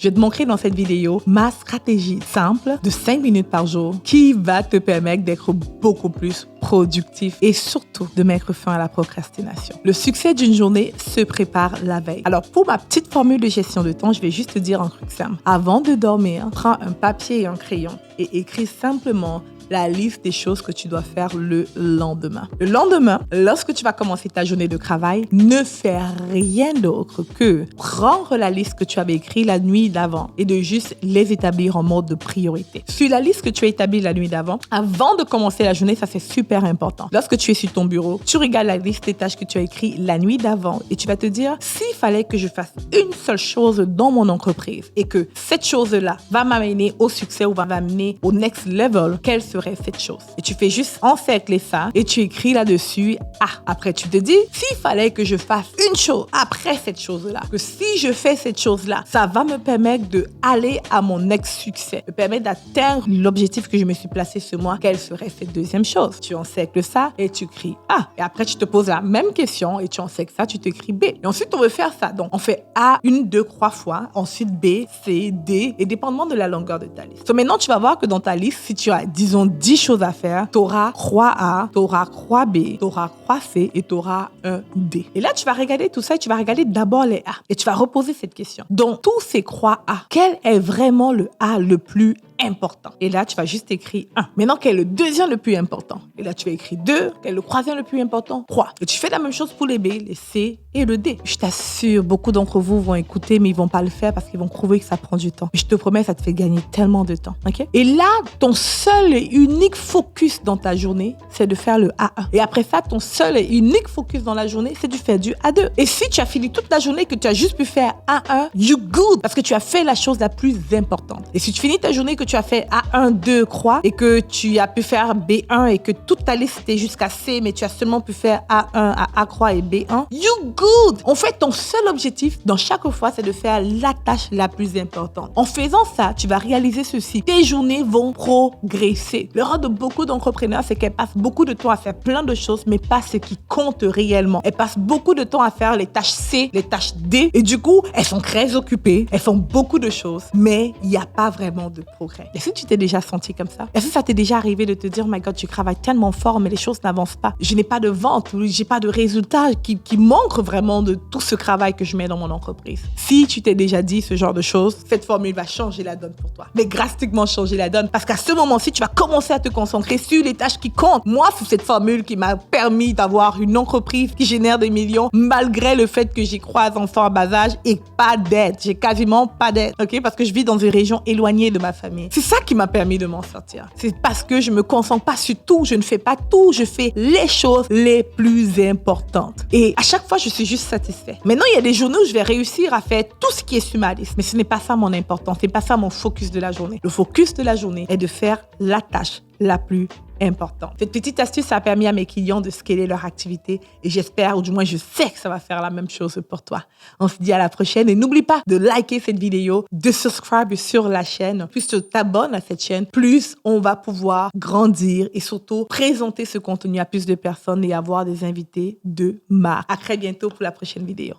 Je vais te montrer dans cette vidéo ma stratégie simple de 5 minutes par jour qui va te permettre d'être beaucoup plus productif et surtout de mettre fin à la procrastination. Le succès d'une journée se prépare la veille. Alors pour ma petite formule de gestion de temps, je vais juste te dire un truc simple. Avant de dormir, prends un papier et un crayon et écris simplement la liste des choses que tu dois faire le lendemain. Le lendemain, lorsque tu vas commencer ta journée de travail, ne fais rien d'autre que prendre la liste que tu avais écrite la nuit d'avant et de juste les établir en mode de priorité. Sur la liste que tu as établie la nuit d'avant, avant de commencer la journée, ça c'est super important. Lorsque tu es sur ton bureau, tu regardes la liste des tâches que tu as écrites la nuit d'avant et tu vas te dire, s'il fallait que je fasse une seule chose dans mon entreprise et que cette chose-là va m'amener au succès ou va m'amener au next level, quelle serait cette chose? Et tu fais juste encercler ça et tu écris là-dessus. Après tu te dis, s'il fallait que je fasse une chose après cette chose-là, que si je fais cette chose-là, ça va me permettre d'aller à mon next succès, me permettre d'atteindre l'objectif que je me suis placé ce mois, quelle serait cette deuxième chose? Tu encercles ça et tu écris A. Et après tu te poses la même question et tu encercles ça, tu t'écris B. Et ensuite on veut faire ça. Donc on fait A une, deux, trois fois, ensuite B, C, D, et dépendamment de la longueur de ta liste. Donc maintenant tu vas voir que dans ta liste, si tu as, disons, 10 choses à faire, tu auras croix A, tu auras croix B, tu auras croix C et tu auras un D. Et là, tu vas regarder tout ça et tu vas regarder d'abord les A. Et tu vas reposer cette question. Dans tous ces croix A, quel est vraiment le A le plus important? Et là, tu vas juste écrire 1. Maintenant, quel est le deuxième le plus important? Et là, tu vas écrire 2. Quel est le troisième le plus important? 3. Et tu fais la même chose pour les B, les C et le D. Je t'assure, beaucoup d'entre vous vont écouter, mais ils vont pas le faire parce qu'ils vont trouver que ça prend du temps. Mais je te promets, ça te fait gagner tellement de temps. Ok? Et là, ton seul et unique focus dans ta journée, c'est de faire le A1. Et après ça, ton seul et unique focus dans la journée, c'est de faire du A2. Et si tu as fini toute la journée que tu as juste pu faire A1, you good, parce que tu as fait la chose la plus importante. Et si tu finis ta journée que tu as fait A1, 2 croix et que tu as pu faire B1 et que toute ta liste était jusqu'à C, mais tu as seulement pu faire A1 à A croix et B1, you good. En fait, ton seul objectif dans chaque fois, c'est de faire la tâche la plus importante. En faisant ça, tu vas réaliser ceci. Tes journées vont progresser. L'erreur de beaucoup d'entrepreneurs, c'est qu'elles passent beaucoup de temps à faire plein de choses, mais pas ce qui compte réellement. Elles passent beaucoup de temps à faire les tâches C, les tâches D, et du coup, elles sont très occupées, elles font beaucoup de choses, mais il n'y a pas vraiment de progrès. Est-ce que tu t'es déjà senti comme ça? Est-ce que ça t'est déjà arrivé de te dire, oh my God, je travaille tellement fort, mais les choses n'avancent pas. Je n'ai pas de vente, j'ai pas de résultats qui manquent vraiment de tout ce travail que je mets dans mon entreprise. Si tu t'es déjà dit ce genre de choses, cette formule va changer la donne pour toi. Mais drastiquement changer la donne, parce qu'à ce moment-ci, tu vas commencer à te concentrer sur les tâches qui comptent. Moi, c'est cette formule qui m'a permis d'avoir une entreprise qui génère des millions, malgré le fait que j'ai 3 enfants à bas âge et pas d'aide. J'ai quasiment pas d'aide, ok? Parce que je vis dans une région éloignée de ma famille. C'est ça qui m'a permis de m'en sortir. C'est parce que je me concentre pas sur tout, je ne fais pas tout, je fais les choses les plus importantes. Et à chaque fois, je suis juste satisfait. Maintenant, il y a des journées où je vais réussir à faire tout ce qui est sur ma liste. Mais ce n'est pas ça mon importance, c'est pas ça mon focus de la journée. Le focus de la journée est de faire la tâche la plus importante. Cette petite astuce, ça a permis à mes clients de scaler leur activité et j'espère, ou du moins je sais que ça va faire la même chose pour toi. On se dit à la prochaine et n'oublie pas de liker cette vidéo, de subscribe sur la chaîne. Plus tu t'abonnes à cette chaîne, plus on va pouvoir grandir et surtout présenter ce contenu à plus de personnes et avoir des invités de marque. À très bientôt pour la prochaine vidéo.